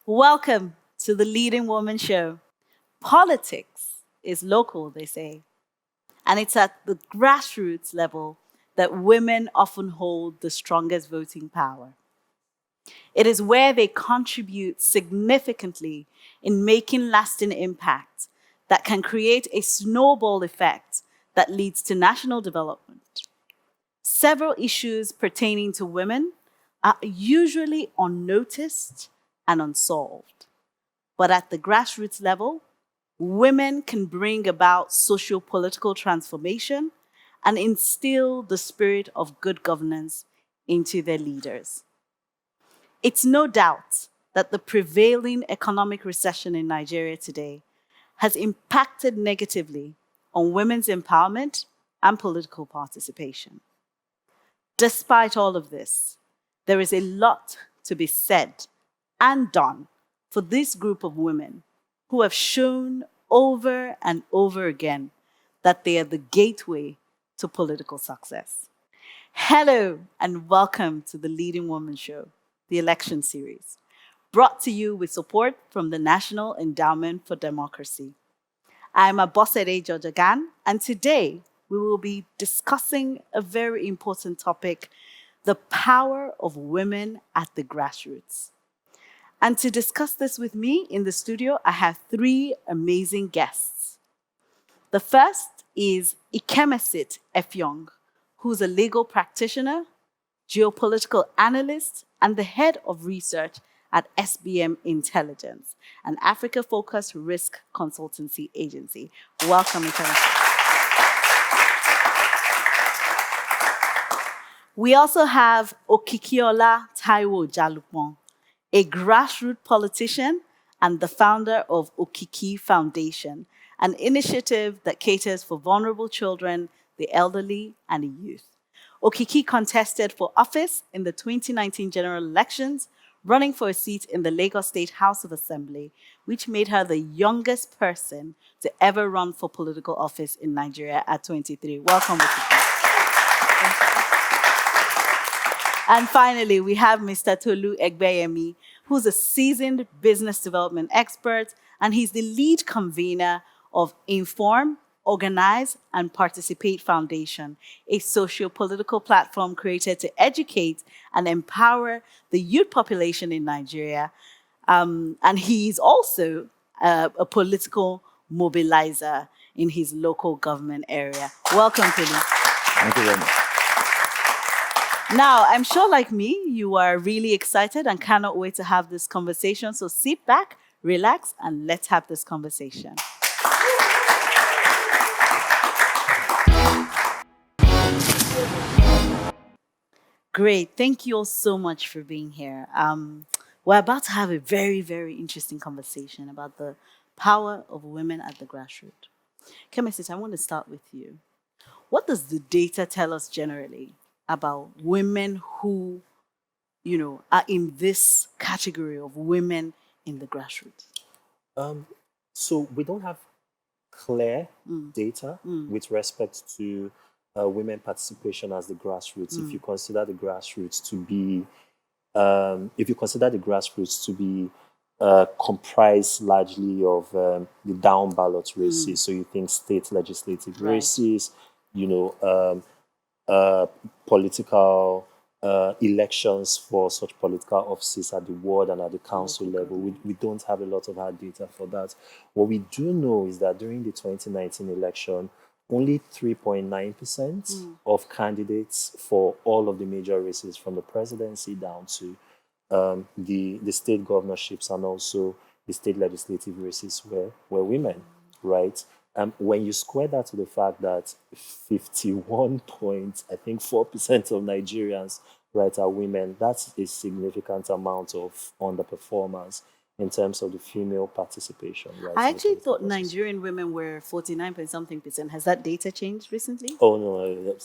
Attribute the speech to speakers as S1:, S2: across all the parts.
S1: Welcome to the Leading Woman Show. Politics is local, they say, and it's at the grassroots level that women often hold the strongest voting power. It is where they contribute significantly in making lasting impact that can create a snowball effect that leads to national development. Several issues pertaining to women are usually unnoticed and unsolved. But at the grassroots level, women can bring about socio-political transformation and instill the spirit of good governance into their leaders. It's no doubt that the prevailing economic recession in Nigeria today has impacted negatively on women's empowerment and political participation. Despite all of this, there is a lot to be said and done for this group of women who have shown over and over again that they are the gateway to political success. Hello and welcome to the Leading Woman Show, the election series, brought to you with support from the National Endowment for Democracy. I'm Abosede Jojagan, and today we will be discussing a very important topic, the power of women at the grassroots. And to discuss this with me in the studio, I have three amazing guests. The first is Ikemesit Efyong, who's a legal practitioner, geopolitical analyst, and the head of research at SBM Intelligence, an Africa-focused risk consultancy agency. Welcome, Ikemesit. We also have Okikiola Taiwo Jalupon, a grassroots politician and the founder of Okiki Foundation, an initiative that caters for vulnerable children, the elderly, and the youth. Okiki contested for office in the 2019 general elections, running for a seat in the Lagos State House of Assembly, which made her the youngest person to ever run for political office in Nigeria at 23. Welcome, Okiki. And finally, we have Mr. Tolu Egbeyemi, who's a seasoned business development expert, and he's the lead convener of Inform, Organize, and Participate Foundation, a socio-political platform created to educate and empower the youth population in Nigeria. And he's also a political mobilizer in his local government area. Welcome, Tolu.
S2: Thank you very much.
S1: Now, I'm sure like me, you are really excited and cannot wait to have this conversation. So sit back, relax, and let's have this conversation. Great. Thank you all so much for being here. We're about to have a very, very interesting conversation about the power of women at the grassroots. Kemesit, I want to start with you. What does the data tell us generally about women who, are in this category of women in the grassroots?
S2: So we don't have clear data with respect to women participation as the grassroots. If you consider the grassroots to be comprised largely of the down ballot races. So you think state legislative races, political elections for such political offices at the ward and at the council level. We don't have a lot of hard data for that. What we do know is that during the 2019 election, only 3.9% of candidates for all of the major races, from the presidency down to the state governorships and also the state legislative races, were women, right? When you square that to the fact that 51.4% of Nigerians, right, are women, that's a significant amount of underperformance in terms of the female participation. Right?
S1: I actually thought Nigerian women were 49.something%. Has that data changed recently?
S2: Oh no,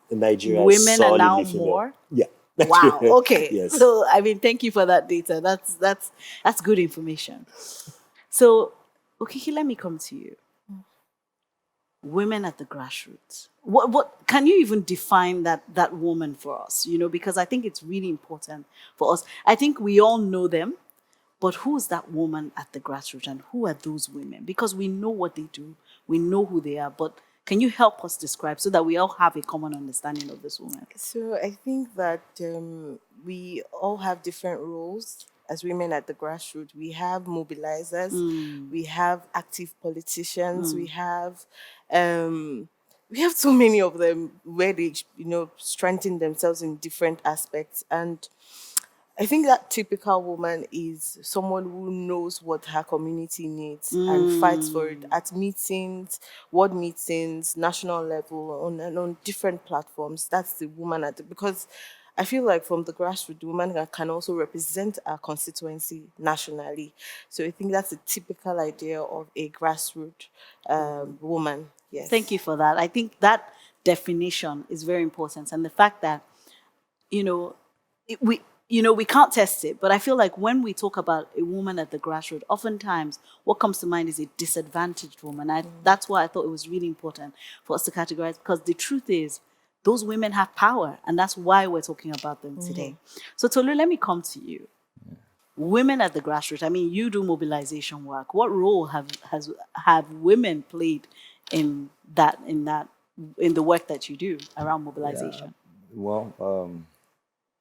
S2: Nigeria
S1: women are now more.
S2: Yeah.
S1: Wow. Okay.
S2: Yes.
S1: So thank you for that data. That's good information. So, Okiki, let me come to you. Women at the grassroots. What can you even define that woman for us? Because I think it's really important for us. I think we all know them. But who's that woman at the grassroots and who are those women? Because we know what they do, we know who they are, but can you help us describe so that we all have a common understanding of this woman?
S3: So I think that we all have different roles as women at the grassroots. We have mobilizers, we have active politicians, we have so many of them where they strengthen themselves in different aspects. And I think that typical woman is someone who knows what her community needs and fights for it at meetings, ward meetings, national level, on different platforms. That's the woman because I feel like from the grassroots, the woman can also represent our constituency nationally. So I think that's a typical idea of a grassroots woman. Yes.
S1: Thank you for that. I think that definition is very important, and the fact that you know we can't test it, but I feel like when we talk about a woman at the grassroots, oftentimes what comes to mind is a disadvantaged woman. That's why I thought it was really important for us to categorize, because the truth is those women have power, and that's why we're talking about them today. So Tolu, let me come to you. Women at the grassroots, I mean, you do mobilization work. What role have women played in the work that you do around mobilization?
S4: Well,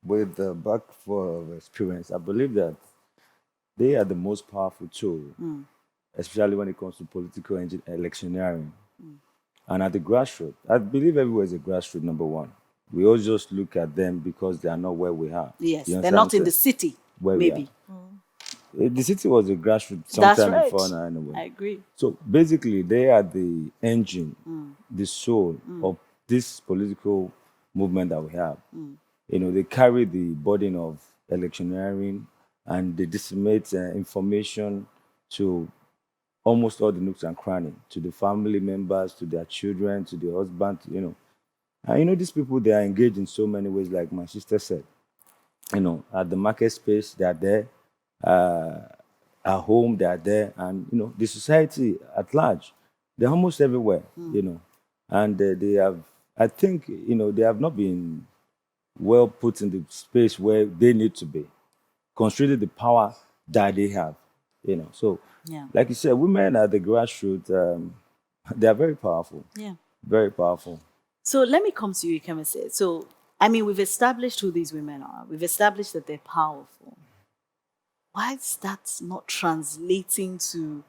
S4: with the back of experience, I believe that they are the most powerful tool, especially when it comes to political electioneering. And at the grassroots, I believe everywhere is a grassroots number one. We always just look at them because they are not where we are.
S1: Yes,
S4: You
S1: they're
S4: understand
S1: not in
S4: what
S1: the
S4: I'm saying?
S1: city,
S4: Where we
S1: maybe.
S4: The city was a grassroots
S1: That's
S4: sometime
S1: right.
S4: before now, anyway.
S1: I agree.
S4: So basically, they are the engine, the soul of this political movement that we have. They carry the burden of electioneering, and they disseminate information to almost all the nooks and crannies, to the family members, to their children, to the husband. And these people, they are engaged in so many ways, like my sister said. At the market space, they are there. At home, they are there. And, the society at large, they're almost everywhere. And they have, I think, they have not been well put in the space where they need to be, considering the power that they have. So,
S1: Yeah.
S4: like you said, women at the grassroots, they are very powerful.
S1: Yeah.
S4: Very powerful.
S1: So let me come to you, Ikemese. So, I mean, we've established who these women are. We've established that they're powerful. Why is that not translating to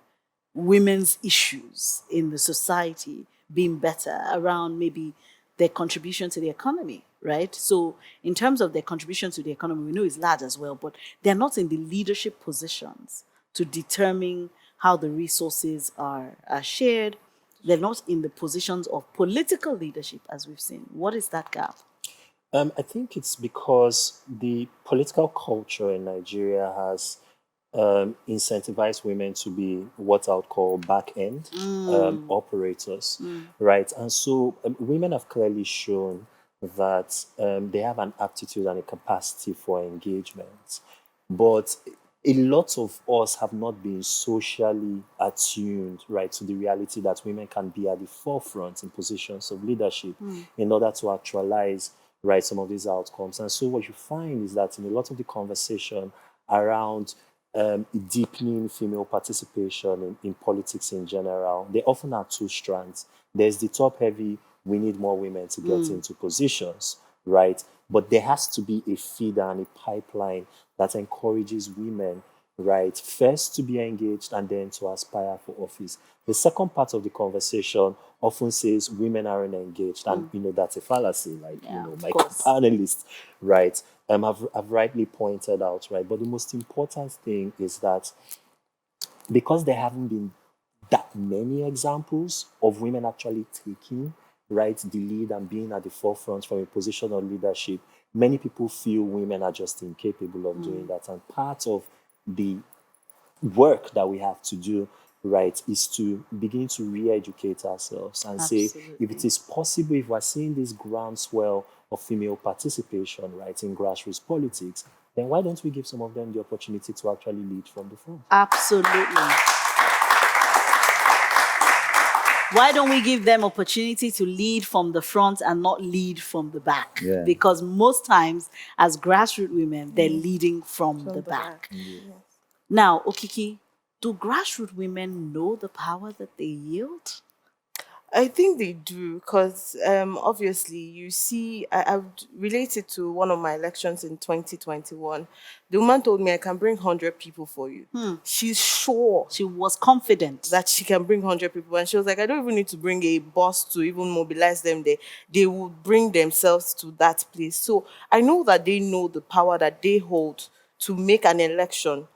S1: women's issues in the society being better around maybe their contribution to the economy, right? So in terms of their contribution to the economy, we know it's large as well, but they're not in the leadership positions to determine how the resources are shared. They're not in the positions of political leadership, as we've seen. What is that gap?
S2: I think it's because the political culture in Nigeria has incentivized women to be what I would call back end operators, right? And so women have clearly shown that they have an aptitude and a capacity for engagement. But a lot of us have not been socially attuned, right, to the reality that women can be at the forefront in positions of leadership in order to actualize, right, some of these outcomes. And so what you find is that in a lot of the conversation around deepening female participation in politics in general, they often are two strands. There's the top heavy, we need more women to get into positions, right? But there has to be a feeder and a pipeline that encourages women, right, first to be engaged and then to aspire for office. The second part of the conversation often says women aren't engaged, and that's a fallacy, like my panelists, right, have rightly pointed out, right. But the most important thing is that because there haven't been that many examples of women actually taking, right, the lead and being at the forefront from a position of leadership, many people feel women are just incapable of doing that. And part of the work that we have to do, right, is to begin to re-educate ourselves and say, if it is possible, if we're seeing this groundswell of female participation, right, in grassroots politics, then why don't we give some of them the opportunity to actually lead from the front?
S1: Absolutely. Why don't we give them opportunity to lead from the front and not lead from the back?
S4: Yeah.
S1: Because most times, as grassroots women, they're leading from the back.
S3: Yes.
S1: Now, Okiki, do grassroots women know the power that they yield?
S3: I think they do because obviously you see, I would relate it to one of my elections in 2021. The woman told me I can bring 100 people for you. She's sure
S1: She was confident.
S3: that she can bring 100 people. And she was like, I don't even need to bring a bus to even mobilize them there. They would bring themselves to that place. So I know that they know the power that they hold to make an election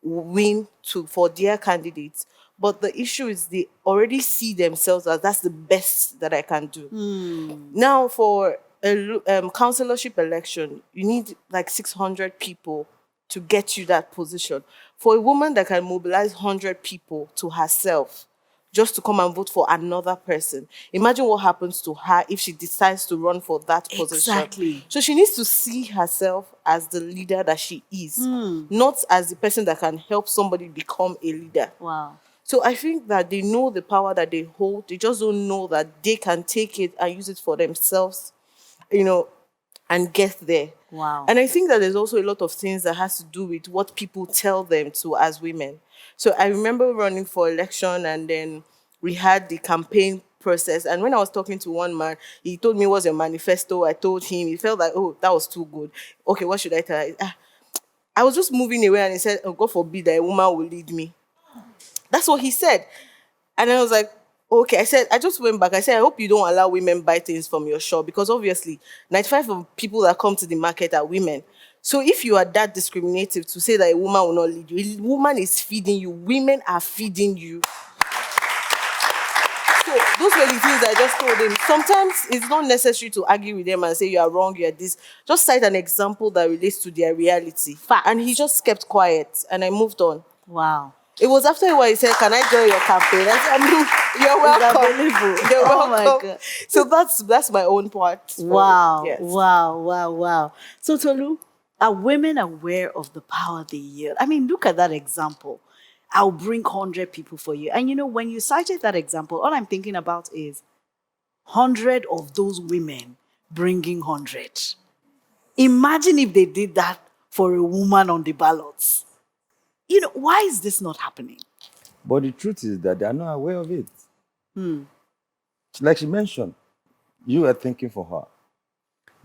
S3: win to for their candidates. But the issue is they already see themselves as that's the best that I can do. Now, for a councillorship election, you need like 600 people to get you that position. For a woman that can mobilize 100 people to herself just to come and vote for another person, imagine what happens to her if she decides to run for that position.
S1: Exactly.
S3: So she needs to see herself as the leader that she is, not as the person that can help somebody become a leader.
S1: Wow.
S3: So I think that they know the power that they hold. They just don't know that they can take it and use it for themselves, and get there.
S1: Wow.
S3: And I think that there's also a lot of things that has to do with what people tell them to as women. So I remember running for election, and then we had the campaign process. And when I was talking to one man, he told me what's your manifesto. I told him, he felt like, oh, that was too good. Okay, what should I tell her? I was just moving away, and he said, oh, God forbid that a woman will lead me. That's what he said. And I was like, okay. I said, I just went back. I said, I hope you don't allow women buy things from your shop, because obviously 95 of people that come to the market are women. So if you are that discriminative to say that a woman will not lead you, a woman is feeding you, women are feeding you. So those were the things I just told him. Sometimes it's not necessary to argue with them and say you are wrong, you are this. Just cite an example that relates to their reality.
S1: Fact.
S3: And he just kept quiet, and I moved on.
S1: Wow.
S3: It was after a while he said, can I join your campaign? I said, you're welcome.
S1: Unbelievable.
S3: You're
S1: Oh
S3: welcome.
S1: my God.
S3: So that's my own part.
S1: Wow.
S3: Yes.
S1: Wow. So Tolu, are women aware of the power they yield? I mean, look at that example. I'll bring 100 people for you. And when you cited that example, all I'm thinking about is 100 of those women bringing 100. Imagine if they did that for a woman on the ballots. Why is this not happening?
S4: But the truth is that they are not aware of it. Like she mentioned, you are thinking for her.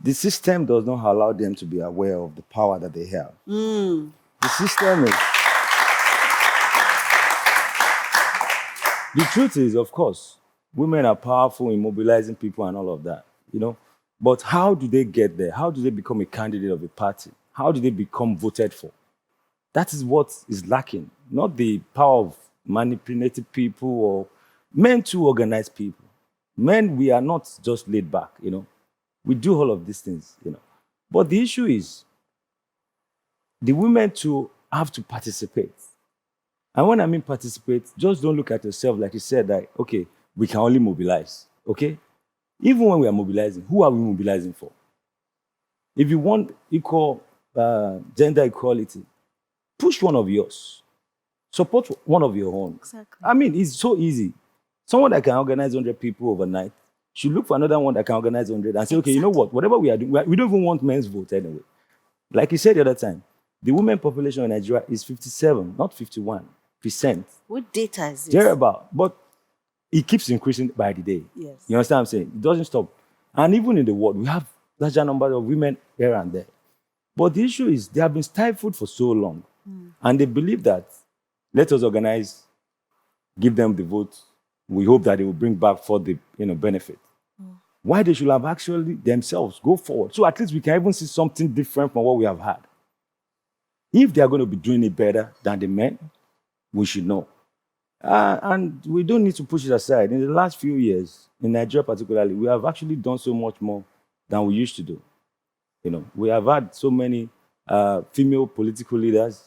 S4: The system does not allow them to be aware of the power that they have. The system is... The truth is, of course, women are powerful in mobilizing people and all of that, But how do they get there? How do they become a candidate of a party? How do they become voted for? That is what is lacking, not the power of manipulating people or men to organize people. Men, we are not just laid back, We do all of these things, But the issue is the women too have to participate. And when I mean participate, just don't look at yourself like you said that, okay, we can only mobilize, okay? Even when we are mobilizing, who are we mobilizing for? If you want equal gender equality, push one of yours. Support one of your own.
S1: Exactly.
S4: I mean, it's so easy. Someone that can organize 100 people overnight should look for another one that can organize 100 and say, okay, you know what? Whatever we are doing, we don't even want men's vote anyway. Like you said the other time, the women population in Nigeria is 57, not 51%.
S1: What data is this?
S4: Thereabout. But it keeps increasing by the day.
S1: Yes.
S4: You understand what I'm saying? It doesn't stop. And even in the world, we have larger number of women here and there. But the issue is they have been stifled for so long. And they believe that, let us organize, give them the vote. We hope that they will bring back for the benefit. Why they should have actually themselves go forward. So at least we can even see something different from what we have had. If they are going to be doing it better than the men, we should know. And we don't need to push it aside. In the last few years, in Nigeria particularly, we have actually done so much more than we used to do. We have had so many female political leaders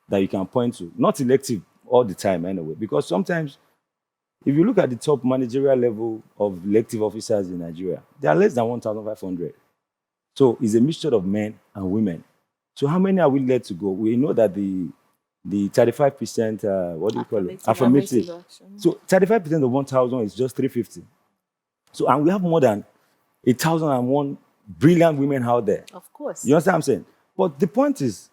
S4: that you can point to. Not elective all the time anyway, because sometimes if you look at the top managerial level of elective officers in Nigeria, they are less than 1,500. So it's a mixture of men and women. So how many are we led to go? We know that the 35%, what do you call it? Affirmative. So 35% of 1,000 is just 350. So, and we have more than 1,001 brilliant women out there.
S1: Of course.
S4: You understand what I'm saying? But the point is,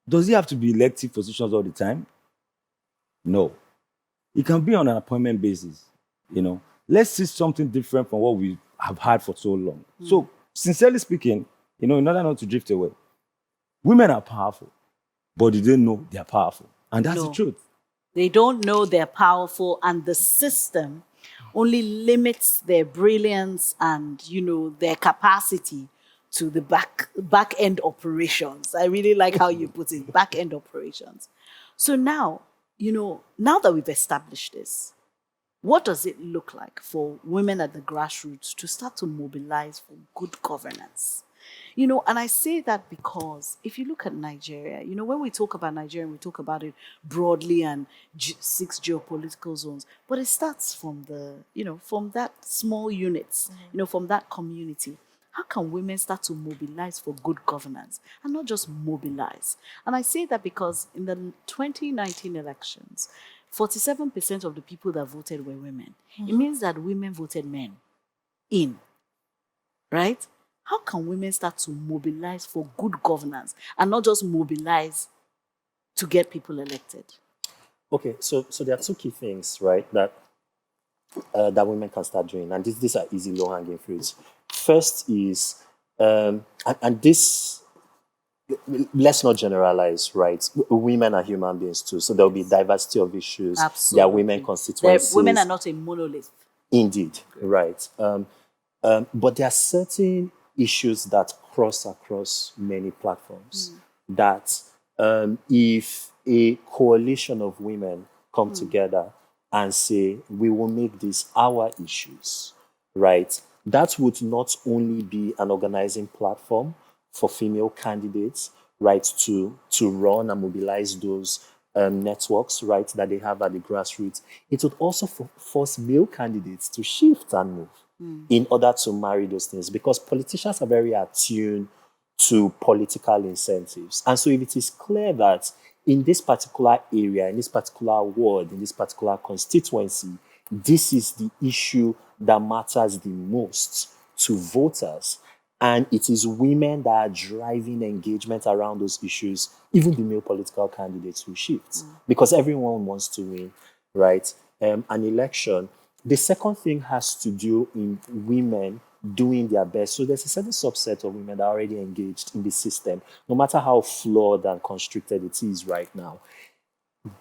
S4: Does it have to be elective positions all the time? No. It can be on an appointment basis. Let's see something different from what we have had for so long. So, sincerely speaking, in order not to drift away, women are powerful, but they don't know they are powerful. And that's the
S1: No.
S4: truth.
S1: They don't know they're powerful, and the system only limits their brilliance and, their capacity to the back end operations. I really like how you put it, back end operations. So now, now that we've established this, what does it look like for women at the grassroots to start to mobilize for good governance? And I say that because if you look at Nigeria, when we talk about Nigeria, we talk about it broadly and 6 geopolitical zones, but it starts from from that small units, from that community. How can women start to mobilize for good governance and not just mobilize? And I say that because in the 2019 elections, 47% of the people that voted were women. It means that women voted men in, right? How can women start to mobilize for good governance and not just mobilize to get people elected?
S2: Okay, so there are two key things, right, that women can start doing, and these are easy, low-hanging fruits. First is, and this, let's not generalize, right? Women are human beings too, so there will be diversity of issues.
S1: Absolutely.
S2: There are women constituencies.
S1: Women are not a monolith.
S2: Indeed, right. But there are certain issues that cross across many platforms that if a coalition of women come together and say, we will make these our issues, right? That would not only be an organizing platform for female candidates, right, to run and mobilize those networks, right, that they have at the grassroots. It would also force male candidates to shift and move in order to marry those things, because politicians are very attuned to political incentives. And so if it is clear that in this particular area, in this particular ward, in this particular constituency, this is the issue that matters the most to voters, and it is women that are driving engagement around those issues, even the male political candidates will shift because everyone wants to win, right? An election. The second thing has to do in women doing their best. So there's a certain subset of women that are already engaged in the system, no matter how flawed and constricted it is right now.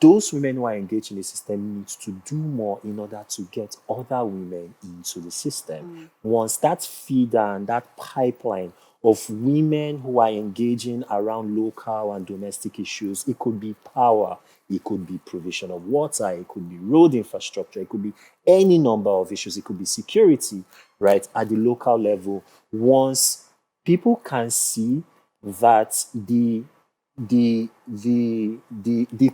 S2: Those women who are engaged in the system need to do more in order to get other women into the system. Once that feeder and that pipeline of women who are engaging around local and domestic issues, it could be power, it could be provision of water, it could be road infrastructure, it could be any number of issues, it could be security, right, at the local level. Once people can see that the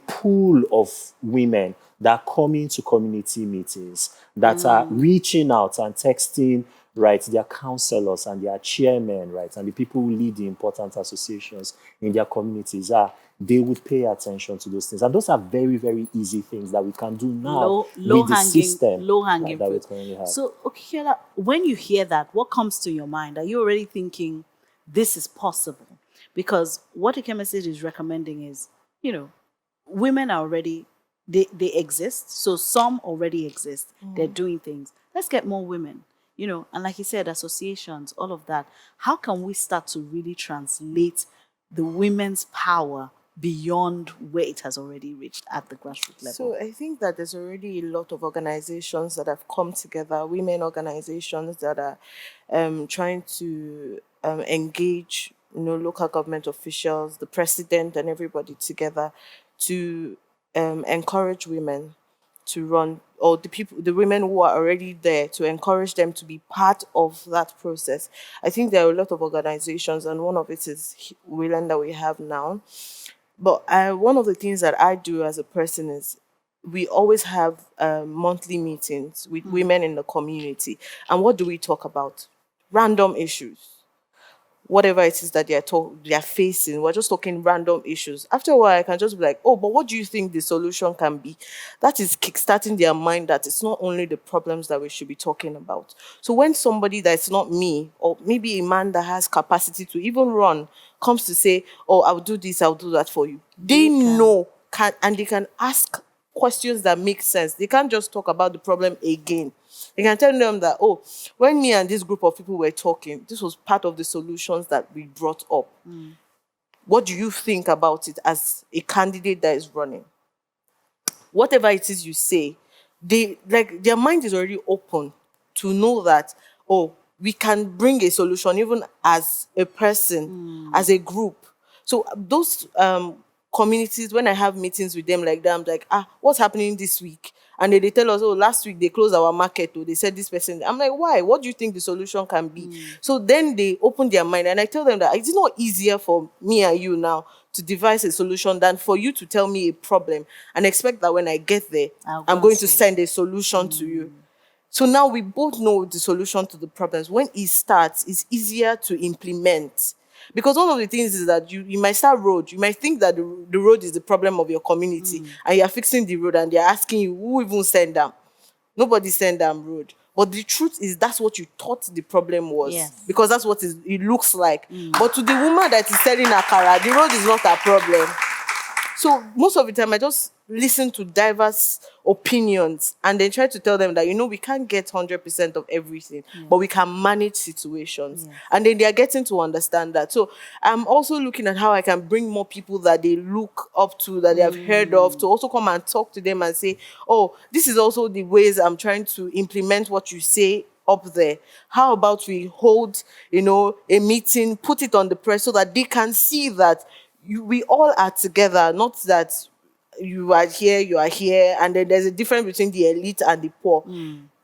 S2: pool of women that come into community meetings, that are reaching out and texting, right, their counselors and their chairmen, right, and the people who lead the important associations in their communities, they would pay attention to those things. And those are very, very easy things that we can do now with the system
S1: low-hanging
S2: that we
S1: fruit.
S2: currently have.
S1: So, okay, Kiola, when you hear that, what comes to your mind? Are you already thinking this is possible? Because what Ikemese is recommending is, women are already, they exist. So some already exist. They're doing things. Let's get more women, and like you said, associations, all of that. How can we start to really translate the women's power beyond where it has already reached at the grassroots level?
S3: So I think that there's already a lot of organizations that have come together, women organizations that are trying to engage, local government officials, the president, and everybody together to encourage women to run, or the women who are already there, to encourage them to be part of that process. I think there are a lot of organizations, and one of it is Women that we have now. But one of the things that I do as a person is we always have monthly meetings with women in the community. And what do we talk about? Random issues. whatever it is that they are facing. We're just talking random issues. After a while, I can just be like, oh, but what do you think the solution can be? That is kickstarting their mind that it's not only the problems that we should be talking about. So when somebody that's not me, or maybe a man that has capacity to even run, comes to say, oh, I'll do this, I'll do that for you, they know and they can ask questions that make sense. They can't just talk about the problem again. They can tell them that, oh, when me and this group of people were talking, this was part of the solutions that we brought up. What do you think about it as a candidate that is running? Whatever it is you say, their mind is already open to know that, oh, we can bring a solution even as a person, as a group. So those communities, when I have meetings with them like that, I'm like, what's happening this week? And they tell us, oh, last week they closed our market, or they said this person. I'm like, why? What do you think the solution can be? So then they open their mind, and I tell them that it's not easier for me and you now to devise a solution than for you to tell me a problem and expect that when I get there, I'm going to send a solution to you. So now we both know the solution to the problems. When it starts, it's easier to implement. Because one of the things is that you might start road. You might think that the road is the problem of your community, and you're fixing the road, and they're asking you, who even send them? Nobody send them road. But the truth is that's what you thought the problem was.
S1: Yes.
S3: Because that's what it looks like. But to the woman that is selling akara, the road is not a problem. So most of the time, I just listen to diverse opinions and then try to tell them that, we can't get 100% of everything, but we can manage situations. And then they are getting to understand that. So I'm also looking at how I can bring more people that they look up to, that they have heard of, to also come and talk to them and say, oh, this is also the ways I'm trying to implement what you say up there. How about we hold, a meeting, put it on the press so that they can see that we all are together, not that you are here, and then there's a difference between the elite and the poor.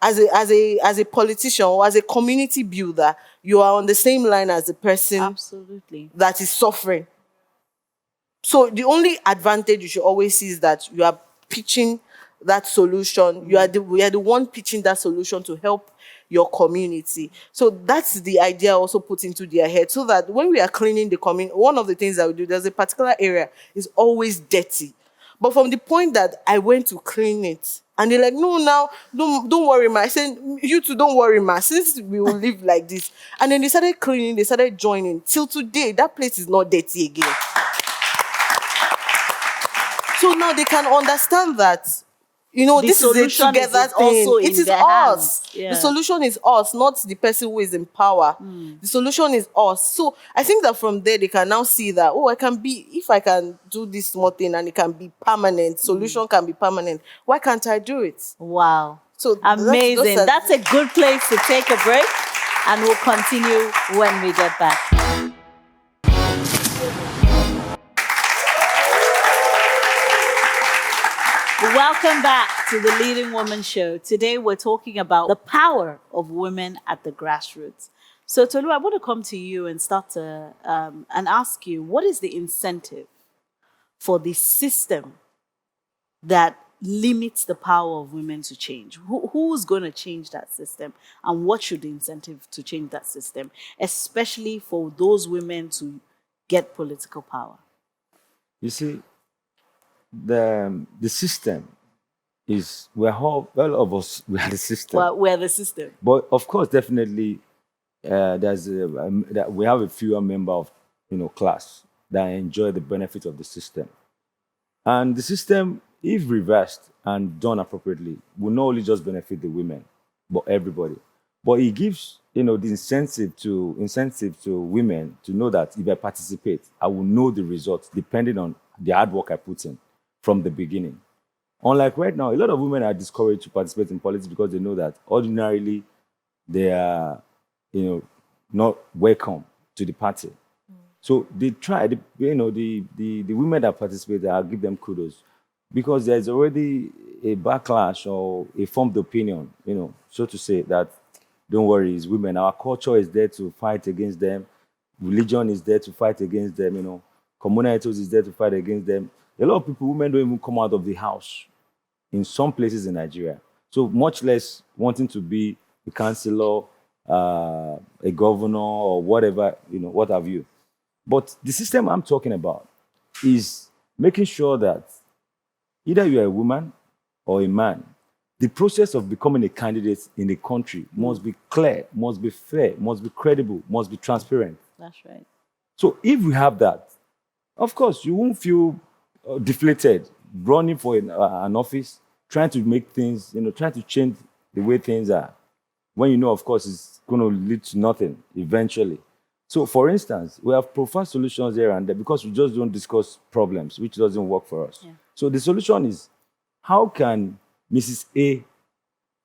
S3: As a politician or as a community builder, you are on the same line as the person
S1: Absolutely.
S3: that is suffering. So the only advantage you should always see is that you are pitching that solution. We are the one pitching that solution to help your community. So that's the idea also put into their head, so that when we are cleaning the community, one of the things that we do, there's a particular area is always dirty. But from the point that I went to clean it, and they're like, no, now, don't worry, ma. I said, you two, don't worry, ma, since we will live like this. And then they started cleaning, they started joining. Till today, that place is not dirty again. So now they can understand that, this is a together thing. It is us. The solution is us, not the person who is in power. The solution is us. So I think that from there they can now see that, oh, if I can do this small thing and it can be permanent, solution can be permanent, why can't I do it?
S1: Wow.
S3: So
S1: amazing. That's a good place to take a break, and we'll continue when we get back. Welcome back to the Leading Woman Show. Today we're talking about the power of women at the grassroots. So Tolu, I want to come to you and start to and ask you, what is the incentive for the system that limits the power of women to change? Who's going to change that system, and what should the incentive to change that system, especially for those women to get political power?
S4: You see, the system is, all of us, we are the system.
S1: Well, we're the system.
S4: But of course, definitely, that we have a fewer member of class that enjoy the benefit of the system. And the system, if reversed and done appropriately, will not only just benefit the women, but everybody. But it gives the incentive to women to know that if I participate, I will know the results depending on the hard work I put in from the beginning. Unlike right now, a lot of women are discouraged to participate in politics because they know that ordinarily they are, not welcome to the party. So they try, the women that participate, I'll give them kudos, because there's already a backlash or a formed opinion, so to say, that don't worry, it's women. Our culture is there to fight against them. Religion is there to fight against them, communal ethos is there to fight against them. A lot of people, women don't even come out of the house in some places in Nigeria. So much less wanting to be a councillor, a governor or whatever, what have you. But the system I'm talking about is making sure that either you're a woman or a man, the process of becoming a candidate in a country must be clear, must be fair, must be credible, must be transparent.
S1: That's right.
S4: So if we have that, of course, you won't feel deflated running for an office, trying to make things, trying to change the way things are, when of course, it's going to lead to nothing eventually. So, for instance, we have preferred solutions here and there because we just don't discuss problems, which doesn't work for us.
S1: Yeah.
S4: So, the solution is how can Mrs. A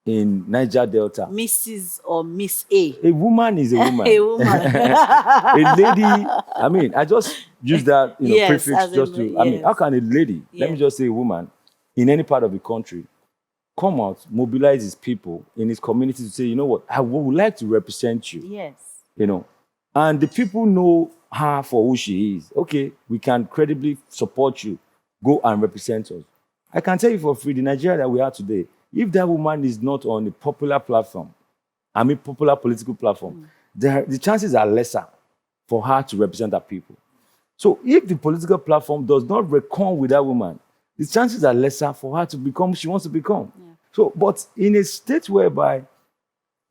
S4: in Niger Delta,
S1: Mrs. or Miss A?
S4: a woman is a woman.
S1: A woman.
S4: A lady, I just use that
S1: Yes,
S4: prefix
S1: as
S4: just
S1: in,
S4: to, how
S1: yes.
S4: can a lady, let me
S1: Yes.
S4: just say a woman, in any part of the country, come out, mobilize his people in his community to say, you know what, I would like to represent you,
S1: Yes.
S4: and the people know her for who she is. Okay, we can credibly support you. Go and represent us. I can tell you for free, the Nigeria that we are today, if that woman is not on a popular platform, popular political platform, the chances are lesser for her to represent her people. So if the political platform does not reckon with that woman, the chances are lesser for her to become who she wants to become.
S1: Yeah.
S4: So, but in a state whereby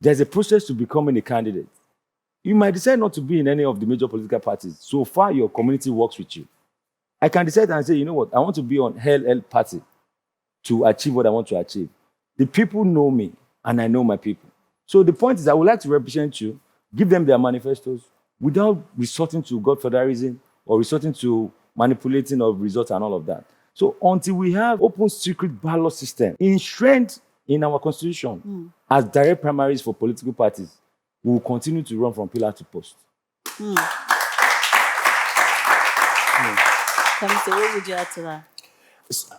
S4: there's a process to becoming a candidate, you might decide not to be in any of the major political parties. So far, your community works with you. I can decide and say, you know what, I want to be on L party to achieve what I want to achieve. The people know me and I know my people. So the point is, I would like to represent you, give them their manifestos without resorting to godfatherism or resorting to manipulating of results and all of that. So until we have open secret ballot system enshrined in our constitution as direct primaries for political parties, we will continue to run from pillar to post.
S1: Kamisi, what would you add to that?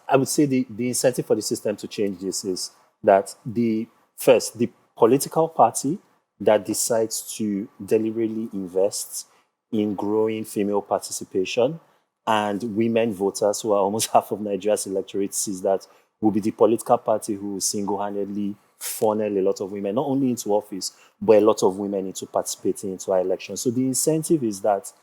S2: I would say the incentive for the system to change this is that the political party that decides to deliberately invest in growing female participation and women voters, who are almost half of Nigeria's electorate, sees that will be the political party who will single-handedly funnel a lot of women, not only into office, but a lot of women into participating into our elections. So the incentive is that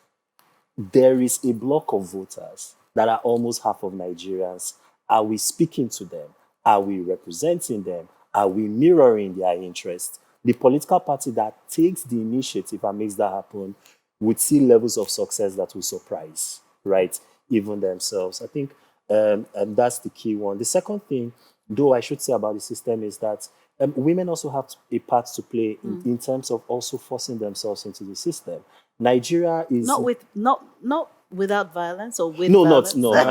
S2: there is a block of voters that are almost half of Nigerians. Are we speaking to them? Are we representing them? Are we mirroring their interests? The political party that takes the initiative and makes that happen would see levels of success that will surprise, right, even themselves. I think and that's the key one. The second thing, though, I should say about the system is that women also have a part to play in terms of also forcing themselves into the system. Nigeria is
S1: not without violence or with
S2: no,
S1: violence.
S2: not no. I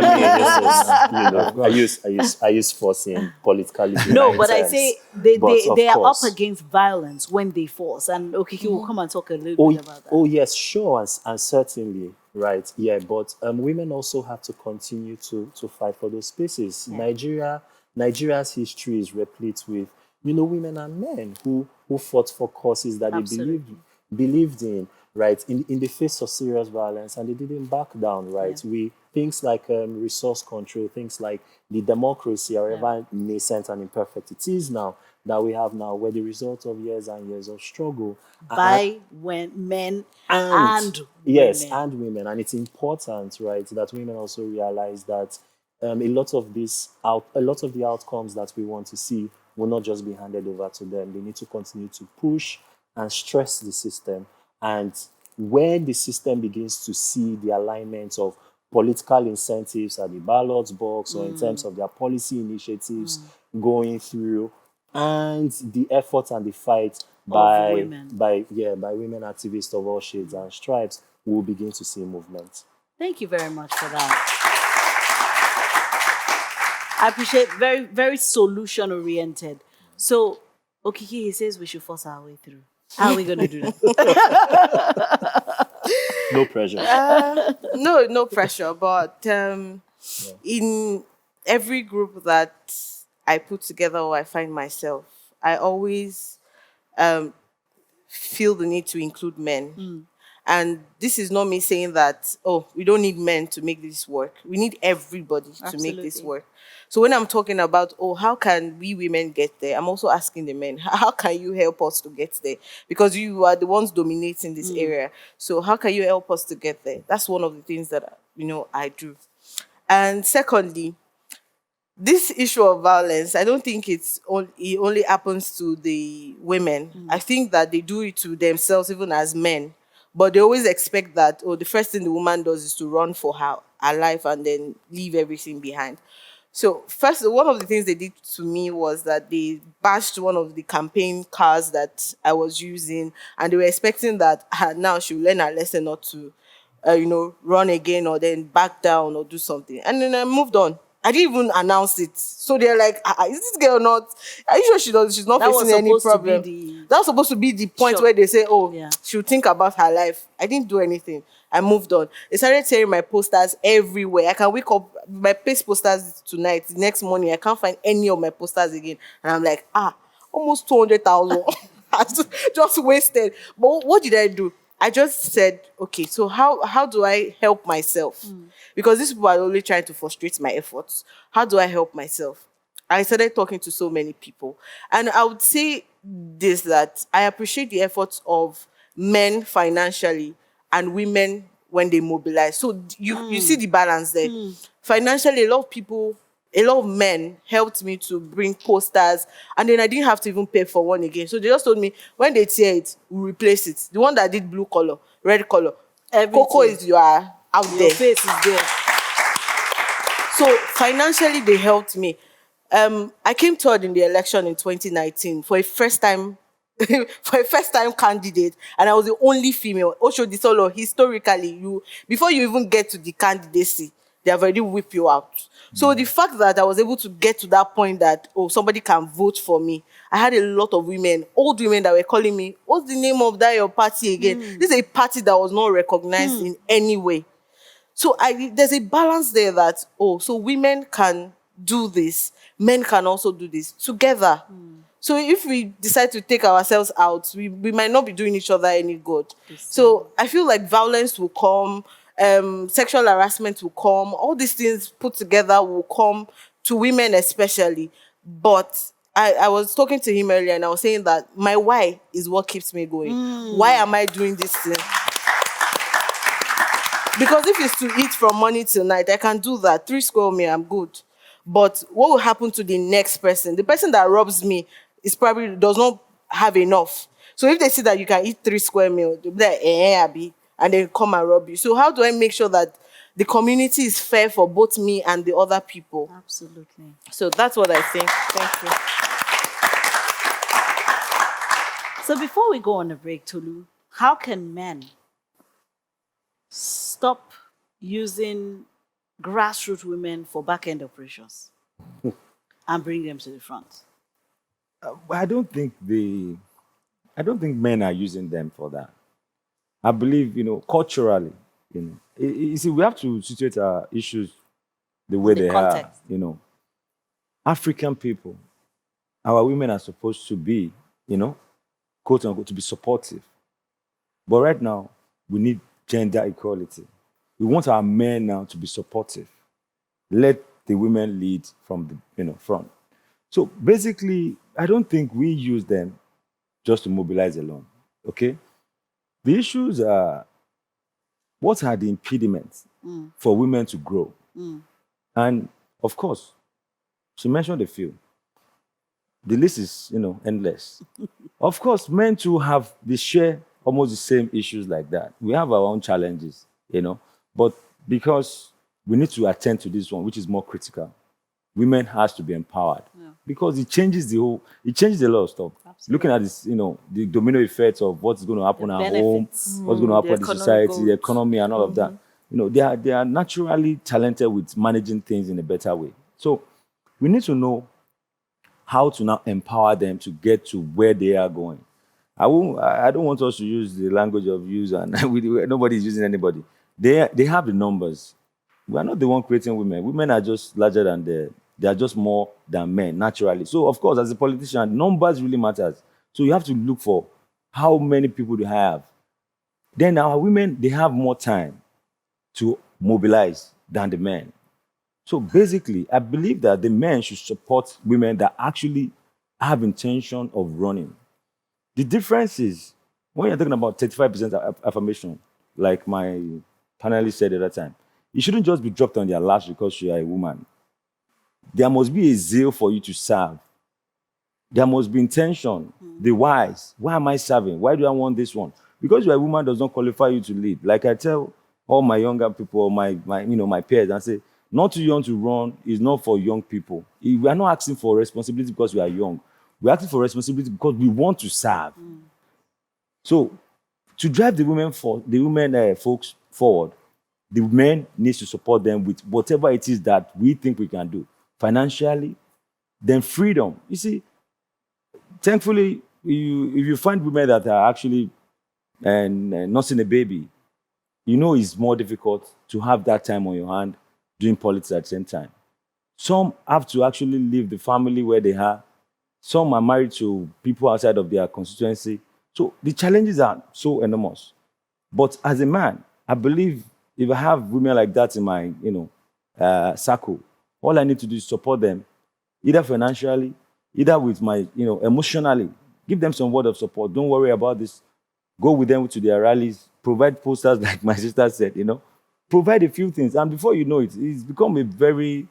S2: mean, this is, I use forcing politically.
S1: No, but I say they are up
S2: course.
S1: against violence when they force. And Okiki will come and talk a little bit about that.
S2: Oh yes, sure, and certainly, right? Yeah, but women also have to continue to fight for those spaces.
S1: Yeah.
S2: Nigeria's history is replete with women and men who fought for causes that
S1: Absolutely.
S2: they believed in, right? In the face of serious violence, and they didn't back down, right?
S1: Yeah.
S2: Things like resource control, things like the democracy, however nascent and imperfect it is now, that we have now, were the result of years and years of struggle
S1: By men and
S2: yes,
S1: women.
S2: and women. And it's important, right, that women also realize that a lot of the outcomes that we want to see will not just be handed over to them. They need to continue to push and stress the system. And when the system begins to see the alignment of political incentives at the ballot box or in terms of their policy initiatives going through, and the effort and the fight by
S1: women.
S2: by women activists of all shades and stripes, we will begin to see movement.
S1: Thank you very much for that. I appreciate very, very solution oriented. So Okiki, he says we should force our way through. How are we going to do that?
S2: No pressure.
S3: No pressure. But in every group that I put together or I find myself, I always feel the need to include men. And this is not me saying that, oh, we don't need men to make this work. We need everybody to make this
S1: Absolutely.
S3: work. So when I'm talking about, oh, how can we women get there? I'm also asking the men, how can you help us to get there? Because you are the ones dominating this area. So how can you help us to get there? That's one of the things that, I do. And secondly, this issue of violence, I don't think it only happens to the women. I think that they do it to themselves, even as men. But they always expect that, oh, the first thing the woman does is to run for her life and then leave everything behind. So first, one of the things they did to me was that they bashed one of the campaign cars that I was using, and they were expecting that now she will learn her lesson not to, run again or then back down or do something. And then I moved on. I didn't even announce it. So they're like, is this girl not? Are you sure she's not
S1: That was
S3: facing any
S1: supposed to be
S3: problem?
S1: the-
S3: That was supposed to be the point
S1: Sure.
S3: where they say, oh,
S1: Yeah.
S3: she'll think about her life. I didn't do anything. I moved on. They started tearing my posters everywhere. I can wake up, my paste posters tonight. The next morning, I can't find any of my posters again. And I'm like, almost 200,000. I just wasted. But what did I do? I just said, okay, so how do I help myself? Because these people are only trying to frustrate my efforts. How do I help myself? I started talking to so many people. And I would say this, that I appreciate the efforts of men financially and women when they mobilize. So you see the balance there. Financially, a lot of men helped me to bring posters, and then I didn't have to even pay for one again. So they just told me, when they tear it, we'll replace it. The one that did blue color, red color.
S1: Everything.
S3: Coco is you are out
S1: Your
S3: there.
S1: face is there.
S3: So financially, they helped me. I came third in the election in 2019 for a first time for a first time candidate, and I was the only female. Osho Disolo, historically, before you even get to the candidacy, they have already whipped you out. So the fact that I was able to get to that point that, oh, somebody can vote for me, I had a lot of women, old women, that were calling me, what's the name of that your party again? This is a party that was not recognized in any way. So there's a balance there that, oh, so women can do this, men can also do this together. So if we decide to take ourselves out, we might not be doing each other any good. So I feel like violence will come, sexual harassment will come, all these things put together will come to women especially. But I was talking to him earlier and I was saying that my why is what keeps me going. Why am I doing this thing? Because if it's to eat from morning till night, I can do that. 3 square meal, I'm good. But what will happen to the next person? The person that robs me is probably does not have enough. So if they see that you can eat 3 square meal, they'll be like, Abi, and then come and rob you. So how do I make sure that the community is fair for both me and the other people?
S1: Absolutely.
S3: So that's what I think. Thank you.
S1: So before we go on a break, Tolu, how can men stop using grassroots women for back-end operations and bring them to the front?
S4: I don't think men are using them for that. I believe, culturally, you see, we have to situate our issues the way
S1: The
S4: they
S1: context.
S4: are. African people, our women are supposed to be, quote unquote, to be supportive. But right now, we need gender equality. We want our men now to be supportive. Let the women lead from the front. So basically, I don't think we use them just to mobilize alone. Okay? The issues are, what are the impediments for women to grow? And of course, she mentioned a few. The list is, endless. Of course, men too they share almost the same issues like that. We have our own challenges, but because we need to attend to this one, which is more critical, women has to be empowered because it changes a lot of stuff.
S1: Absolutely.
S4: Looking at this, the domino effects of what's going to happen at home,
S1: benefits.
S4: what's going to happen in the
S1: economic
S4: society, the
S1: goals.
S4: economy, and all of that. They are naturally talented with managing things in a better way. So we need to know how to now empower them to get to where they are going. I don't want us to use the language of use and nobody is using anybody. They have the numbers. We are not the one creating women. Women are just larger than they are just more than men naturally. So of course, as a politician, numbers really matters. So you have to look for how many people do you have. Then our women, they have more time to mobilize than the men. So basically, I believe that the men should support women that actually have intention of running. The difference is when you're talking about 35% affirmation, like my panelist said the other time, it shouldn't just be dropped on their laps because you are a woman. There must be a zeal for you to serve. There must be intention, the whys. Why am I serving? Why do I want this one? Because you're a woman does not qualify you to lead. Like I tell all my younger people, my peers, and say, not too young to run is not for young people. We are not asking for responsibility because we are young. We're asking for responsibility because we want to serve. So to drive the women folks forward, the men needs to support them with whatever it is that we think we can do financially, then freedom. You see, thankfully, if you find women that are actually nursing a baby, you know it's more difficult to have that time on your hand doing politics at the same time. Some have to actually leave the family where they are. Some are married to people outside of their constituency. So the challenges are so enormous. But as a man, I believe if I have women like that in my, circle, all I need to do is support them, either financially, either with my, emotionally. Give them some word of support. Don't worry about this. Go with them to their rallies. Provide posters, like my sister said. Provide a few things, and before you know it, it's become a very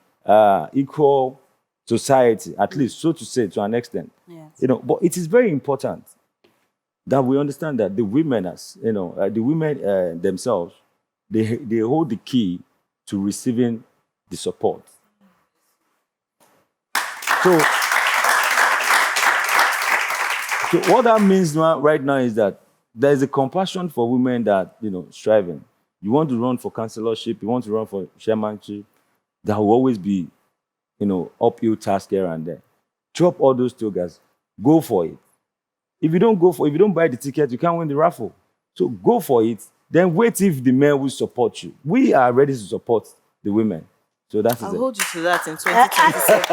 S4: equal society, at least so to say, to an extent.
S1: Yes.
S4: But it is very important that we understand that the women, themselves, they hold the key to receiving the support. So, so what that means right now is that there is a compassion for women that striving. You want to run for councillorship, you want to run for chairmanship. There will always be uphill task here and there. Drop all those togas. Go for it. If you don't buy the ticket, you can't win the raffle. So go for it. Then wait if the men will support you. We are ready to support the women. So that is
S3: I'll
S4: it.
S3: hold you to that in 2027.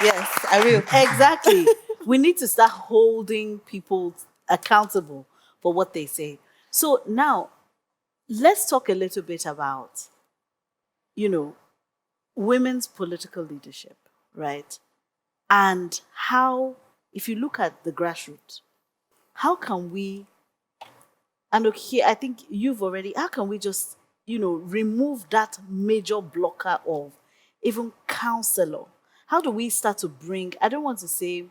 S3: Yes, I will.
S1: Exactly. We need to start holding people accountable for what they say. So now, let's talk a little bit about, women's political leadership, right? And how, if you look at the grassroots, how can we, and okay, I think you've already, how can we just, remove that major blocker of even counselor? How do we start to bring, I don't want to say,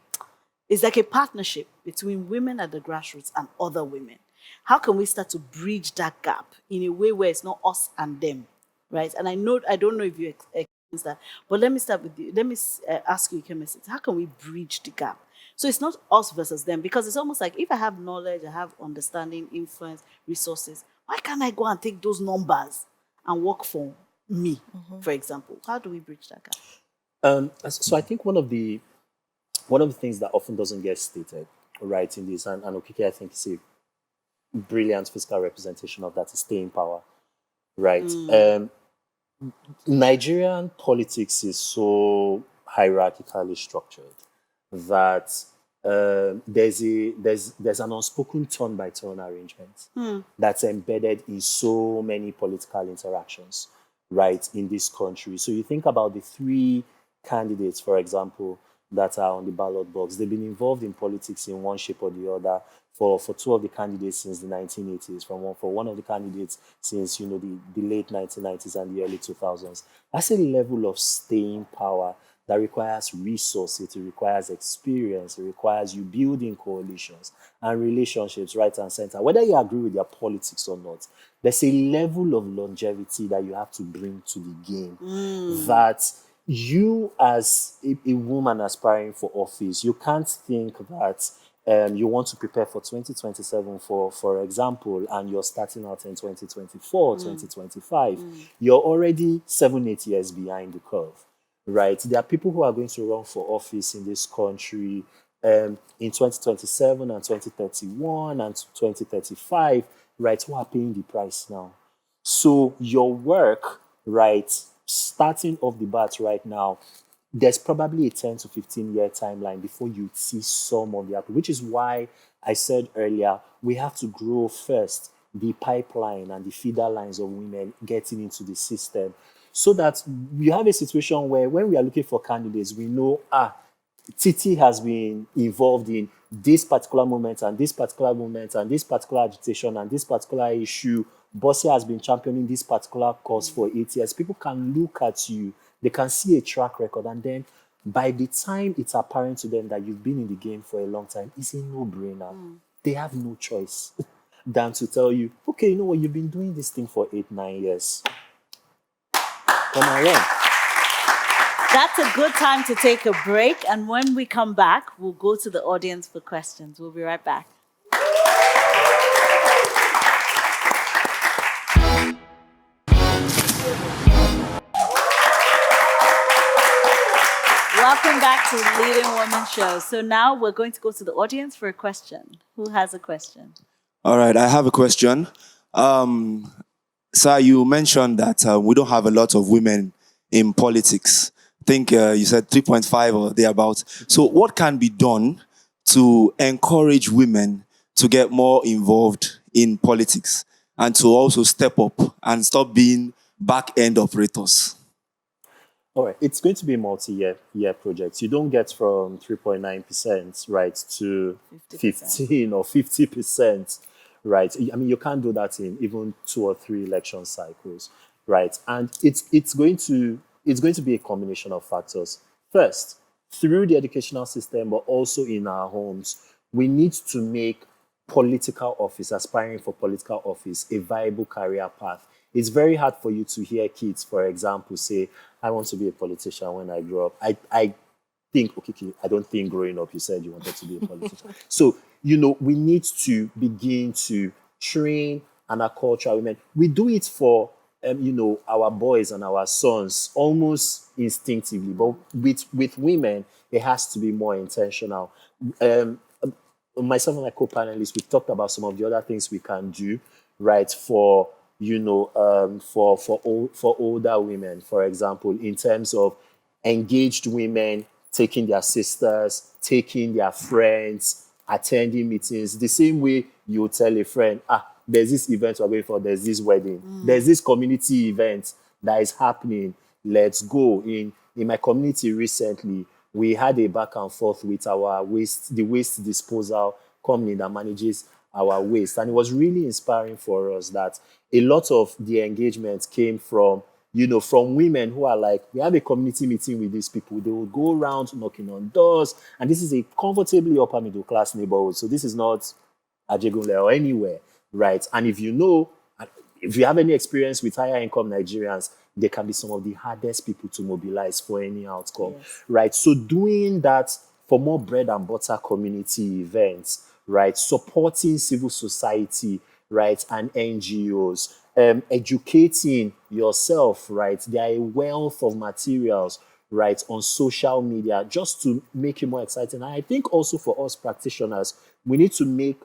S1: it's like a partnership between women at the grassroots and other women. How can we start to bridge that gap in a way where it's not us and them, right? And I don't know if you experience that, but let me start with you. Let me ask you, Kemesit, how can we bridge the gap? So it's not us versus them, because it's almost like if I have knowledge, I have understanding, influence, resources, why can't I go and take those numbers and work for me, for example? How do we bridge that gap?
S2: So I think one of the things that often doesn't get stated, right, in this, and Okike, I think, is a brilliant physical representation of that, is staying power, right? Nigerian politics is so hierarchically structured that there's an unspoken turn by turn arrangement that's embedded in so many political interactions, right, in this country. So you think about the three candidates, for example, that are on the ballot box. They've been involved in politics in one shape or the other for two of the candidates since the 1980s, for one of the candidates since the late 1990s and the early 2000s. That's a level of staying power that requires resources, it requires experience, it requires you building coalitions and relationships right and center. Whether you agree with their politics or not, there's a level of longevity that you have to bring to the game that you, as a woman aspiring for office, you can't think that you want to prepare for 2027, for example, and you're starting out in 2024, 2025. You're already 7-8 years behind the curve, right? There are people who are going to run for office in this country in 2027 and 2031 and 2035, right, who are paying the price now. So your work, right, starting off the bat right now, there's probably a 10 to 15 year timeline before you see some of the output, which is why I said earlier, we have to grow first the pipeline and the feeder lines of women getting into the system so that we have a situation where when we are looking for candidates, we know, Titi has been involved in this particular moment and this particular moment and this particular agitation and this particular issue. Bossy has been championing this particular cause for 8 years. People can look at you, they can see a track record, and then by the time it's apparent to them that you've been in the game for a long time, it's a no-brainer. They have no choice than to tell you, okay, you know what, you've been doing this thing for 8-9 years. Come on, run.
S1: That's a good time to take a break. And when we come back, we'll go to the audience for questions. We'll be right back. Welcome back to the Leading Woman Show. So now we're going to go to the audience for a question. Who has a question?
S5: All right, I have a question. Sir, you mentioned that we don't have a lot of women in politics. I think you said 3.5 or thereabouts. So what can be done to encourage women to get more involved in politics and to also step up and stop being back-end operators?
S2: All right, it's going to be a multi-year project. You don't get from 3.9%, right, to 15 or 50%, right? I mean, you can't do that in even 2 or 3 election cycles, right? And it's going to be a combination of factors. First, through the educational system, but also in our homes, we need to make political office, aspiring for political office, a viable career path. It's very hard for you to hear kids, for example, say, I want to be a politician when I grow up. I think, okay, I don't think growing up you said you wanted to be a politician. So, we need to begin to train and acculture women. We do it for, our boys and our sons almost instinctively, but with women, it has to be more intentional. Myself and my co-panelists, we've talked about some of the other things we can do, right, for older women, for example, in terms of engaged women taking their sisters, taking their friends, attending meetings, the same way you tell a friend, there's this event we're going for, there's this wedding, there's this community event that is happening, let's go. In my community recently, we had a back and forth with the waste disposal company that manages our waste. And it was really inspiring for us that a lot of the engagement came from women who are like, we have a community meeting with these people. They will go around knocking on doors. And this is a comfortably upper middle class neighborhood. So this is not Ajegunle or anywhere, right? And if you have any experience with higher income Nigerians, they can be some of the hardest people to mobilize for any outcome, right? So doing that for more bread and butter community events, right? Supporting civil society, right? And NGOs, educating yourself, right? There are a wealth of materials, right, on social media just to make it more exciting. And I think also for us practitioners, we need to make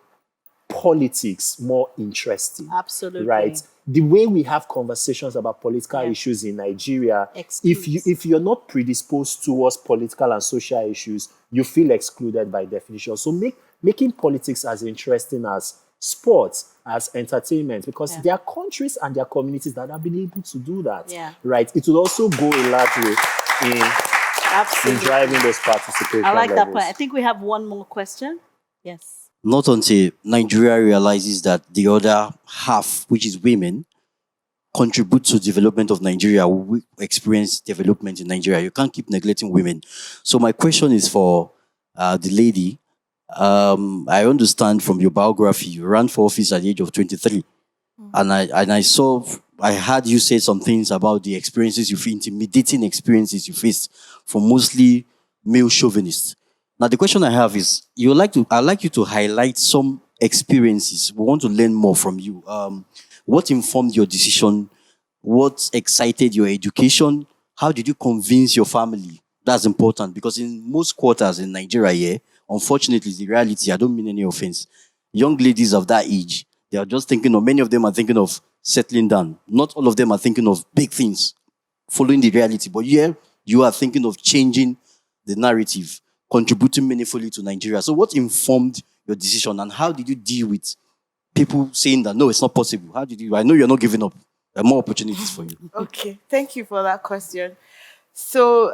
S2: politics more interesting.
S1: Absolutely.
S2: Right? The way we have conversations about political issues in Nigeria, if you're not predisposed towards political and social issues, you feel excluded by definition. So making politics as interesting as sports, as entertainment, because there are countries and there are communities that have been able to do that. Right? It will also go a large way in driving those participation
S1: I like that
S2: levels.
S1: point. I think we have one more question. Yes.
S6: Not until Nigeria realizes that the other half, which is women, contribute to development of Nigeria, we experience development in Nigeria. You can't keep neglecting women. So my question is for the lady. I understand from your biography, you ran for office at the age of 23. And I heard you say some things about the experiences intimidating experiences you faced from mostly male chauvinists. Now, the question I have is, I'd like you to highlight some experiences. We want to learn more from you. What informed your decision? What excited your education? How did you convince your family? That's important because in most quarters in Nigeria, unfortunately, the reality, I don't mean any offense. Young ladies of that age, many of them are thinking of settling down. Not all of them are thinking of big things, following the reality. But you are thinking of changing the narrative, contributing meaningfully to Nigeria. So what informed your decision, and how did you deal with people saying that no, it's not possible? How did you? I know you're not giving up. There are more opportunities for you.
S3: Okay, thank you for that question. So,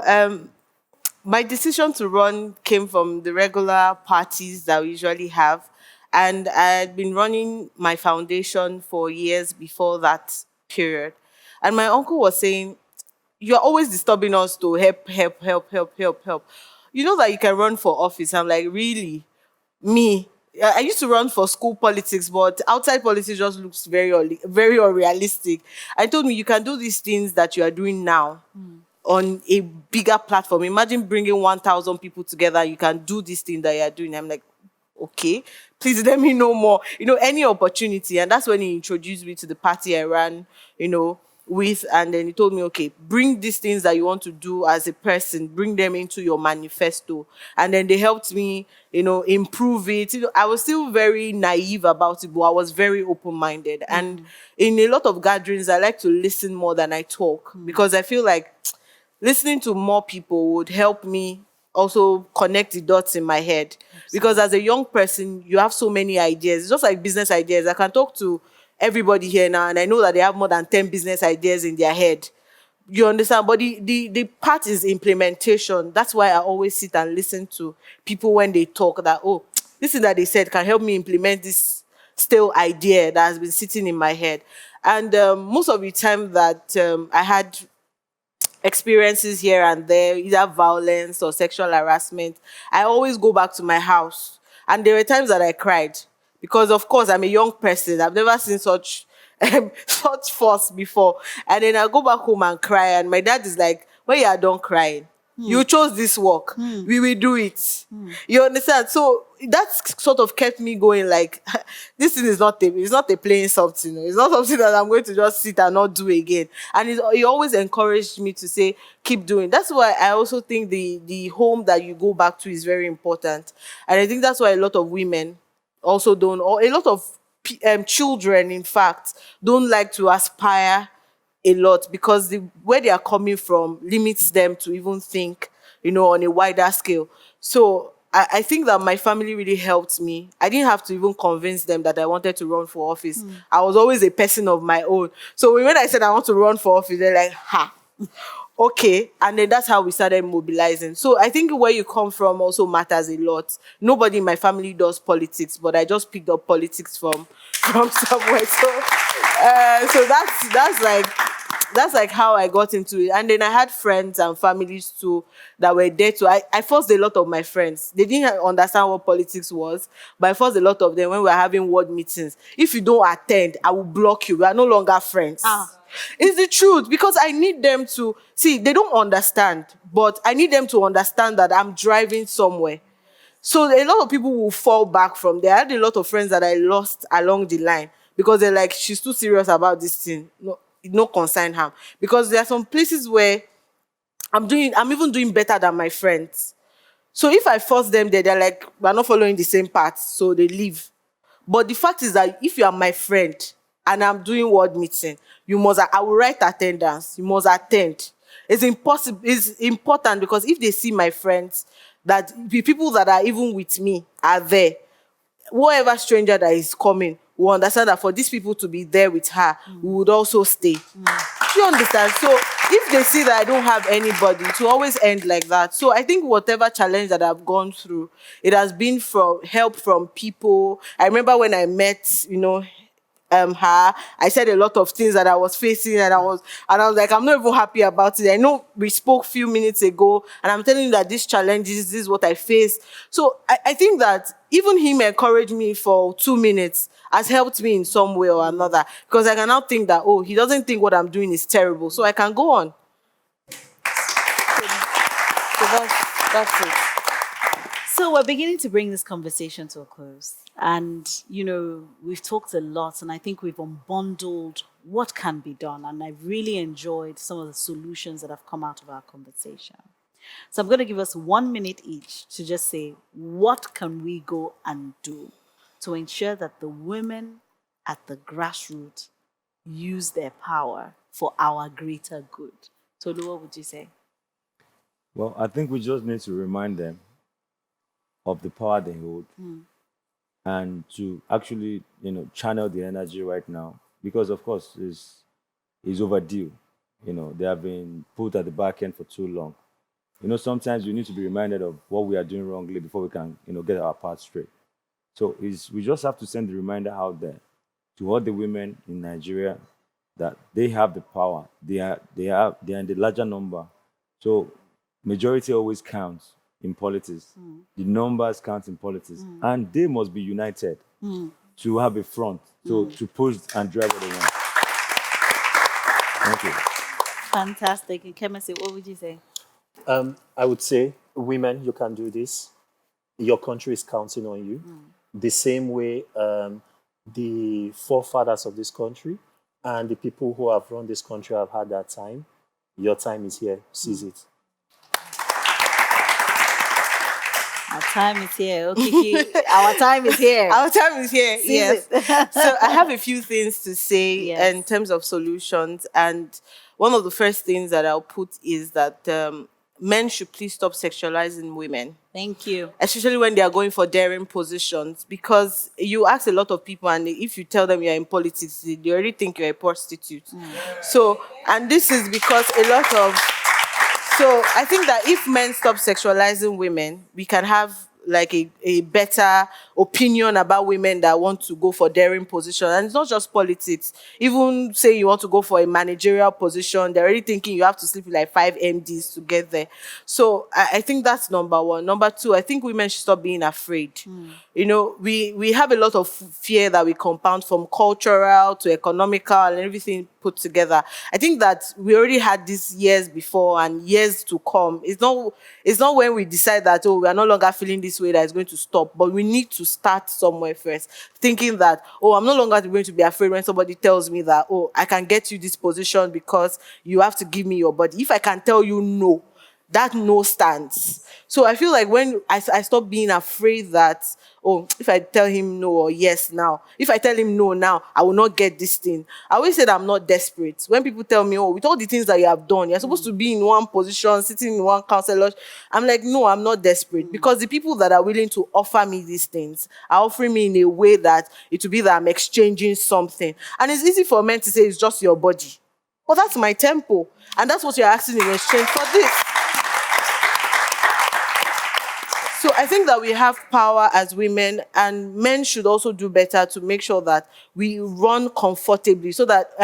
S3: my decision to run came from the regular parties that we usually have. And I had been running my foundation for years before that period. And my uncle was saying, you're always disturbing us to help, help, help, help, help, help. You know that you can run for office. I'm like, really? Me? I used to run for school politics, but outside politics just looks very unrealistic. I told me you can do these things that you are doing now on a bigger platform. Imagine bringing 1,000 people together. You can do this thing that you're doing. I'm like, okay, please let me know more. Any opportunity. And that's when he introduced me to the party I ran, with. And then he told me, okay, bring these things that you want to do as a person, bring them into your manifesto. And then they helped me, improve it. I was still very naive about it, but I was very open-minded. And in a lot of gatherings, I like to listen more than I talk, because I feel like listening to more people would help me also connect the dots in my head. Because as a young person, you have so many ideas. It's just like business ideas. I can talk to everybody here now, and I know that they have more than 10 business ideas in their head. You understand? But the part is implementation. That's why I always sit and listen to people when they talk, that, oh, this thing that they said can help me implement this stale idea that has been sitting in my head. And most of the time that I had experiences here and there, either violence or sexual harassment, I always go back to my house. And there were times that I cried, because, of course, I'm a young person. I've never seen such such force before. And then I go back home and cry, and my dad is like, when you are done crying, you chose this work. We will do it. You understand? So that sort of kept me going, like, this thing is it's not a playing something. It's not something that I'm going to just sit and not do again. And he always encouraged me to say, keep doing. That's why I also think the home that you go back to is very important. And I think that's why a lot of women also don't, or a lot of children, in fact, don't like to aspire a lot, because where they are coming from limits them to even think, on a wider scale. So I think that my family really helped me. I didn't have to even convince them that I wanted to run for office. I was always a person of my own. So when I said I want to run for office, they're like, ha. Okay, and then that's how we started mobilizing. So I think where you come from also matters a lot. Nobody in my family does politics, but I just picked up politics from somewhere. So that's like how I got into it. And then I had friends and families too that were there too. I forced a lot of my friends. They didn't understand what politics was, but I forced a lot of them when we were having ward meetings. If you don't attend, I will block you. We are no longer friends. It's the truth, because I need them to see. They don't understand, but I need them to understand that I'm driving somewhere. So a lot of people will fall back from there. I had a lot of friends that I lost along the line, because they're like, she's too serious about this thing. No concern her. Because there are some places where I'm even doing better than my friends. So if I force them there, they're like, we're not following the same path, so they leave. But the fact is that if you are my friend and I'm doing ward meeting, I will write attendance. You must attend. It's impossible. It's important, because if they see my friends, that the people that are even with me are there, whatever stranger that is coming will understand that for these people to be there with her, we would also stay. Do you understand? So if they see that I don't have anybody, to always end like that. So I think whatever challenge that I've gone through, it has been from help from people. I remember when I met, her, I said a lot of things that I was facing, and I was like, I'm not even happy about it. I know we spoke a few minutes ago, and I'm telling you that these challenges, this is what I faced. So I think that even him encouraged me for 2 minutes has helped me in some way or another, because I can now think that, oh, he doesn't think what I'm doing is terrible, so I can go on. So that's it.
S1: So we're beginning to bring this conversation to a close. And, we've talked a lot, and I think we've unbundled what can be done. And I've really enjoyed some of the solutions that have come out of our conversation. So I'm going to give us 1 minute each to just say, what can we go and do to ensure that the women at the grassroots use their power for our greater good? Tolu, what would you say?
S4: Well, I think we just need to remind them of the power they hold and to actually, channel the energy right now, because of course is overdue. They have been put at the back end for too long. Sometimes we need to be reminded of what we are doing wrongly before we can, get our path straight. So we just have to send the reminder out there to all the women in Nigeria that they have the power. They are in the larger number. So majority always counts in politics. The numbers count in politics, and they must be united to have a front to push and drive what they want. Thank you.
S1: Fantastic. And Kemisi, what would you say?
S2: I would say, women, you can do this. Your country is counting on you. The same way the forefathers of this country and the people who have run this country have had that time. Your time is here. Seize it.
S1: Our time is here. Okay, our time is here.
S3: Our time is here.
S1: Seize
S3: Yes. So I have a few things to say
S1: Yes.
S3: in terms of solutions, and one of the first things that I'll put is that men should please stop sexualizing women,
S1: Thank you.
S3: especially when they are going for daring positions, because you ask a lot of people, and if you tell them you're in politics, they already think you're a prostitute. So, and this is because a lot of, so I think that if men stop sexualizing women, we can have like a better opinion about women that want to go for daring position. And it's not just politics. Even say you want to go for a managerial position, they're already thinking you have to sleep with like 5 MDs to get there. So I think that's number one. Number two, I think women should stop being afraid. We have a lot of fear that we compound from cultural to economical and everything put together. I think that we already had this years before and years to come. It's not when we decide that, oh, we are no longer feeling this way that it's going to stop. But we need to start somewhere first, thinking that, oh, I'm no longer going to be afraid when somebody tells me that, oh, I can get you this position because you have to give me your body. If I can tell you no, that no stands. So I feel like when I stop being afraid that, oh, if I tell him no or yes now, if I tell him no now, I will not get this thing. I always say that I'm not desperate. When people tell me, oh, with all the things that you have done, you're supposed to be in one position, sitting in one council, I'm like, no, I'm not desperate. Because the people that are willing to offer me these things are offering me in a way that it will be that I'm exchanging something. And it's easy for men to say it's just your body. But that's my tempo. And that's what you're asking in exchange for this. So I think that we have power as women, and men should also do better to make sure that we run comfortably so that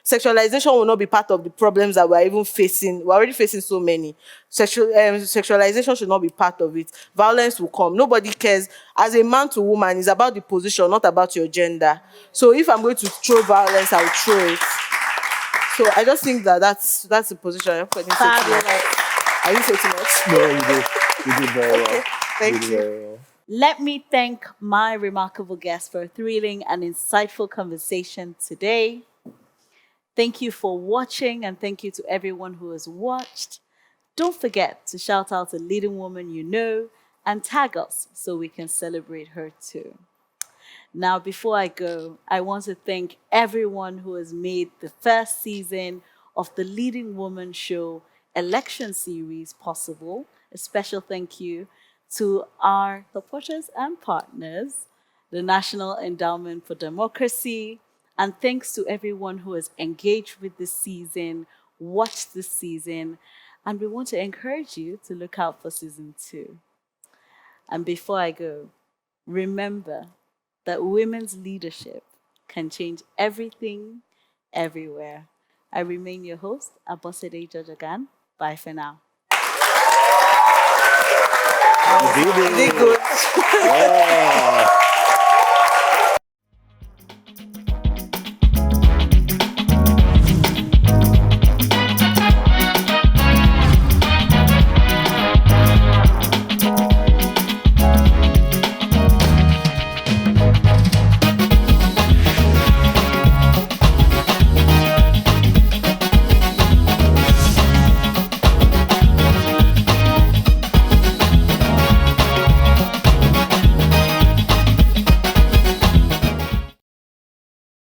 S3: sexualization will not be part of the problems that we're even facing. We're already facing so many. Sexualization should not be part of it. Violence will come. Nobody cares. As a man to woman, it's about the position, not about your gender. So if I'm going to throw violence, I'll throw it. So I just think that that's the position.
S1: Fabulous.
S3: I didn't say too much.
S2: No, you did. You did very well.
S3: Thank
S2: You did
S3: you.
S2: very well.
S1: Let me thank my remarkable guest for a thrilling and insightful conversation today. Thank you for watching, and thank you to everyone who has watched. Don't forget to shout out a leading woman you know and tag us so we can celebrate her too. Now, before I go, I want to thank everyone who has made the first season of the Leading Woman Show election series possible. A special thank you to our supporters and partners, the National Endowment for Democracy, and thanks to everyone who has engaged with this season, watched this season, and we want to encourage you to look out for season 2. And before I go, remember that women's leadership can change everything, everywhere. I remain your host, Abosede Jojogan. Bye for now.
S2: You did it.
S3: You did good.
S2: Yeah.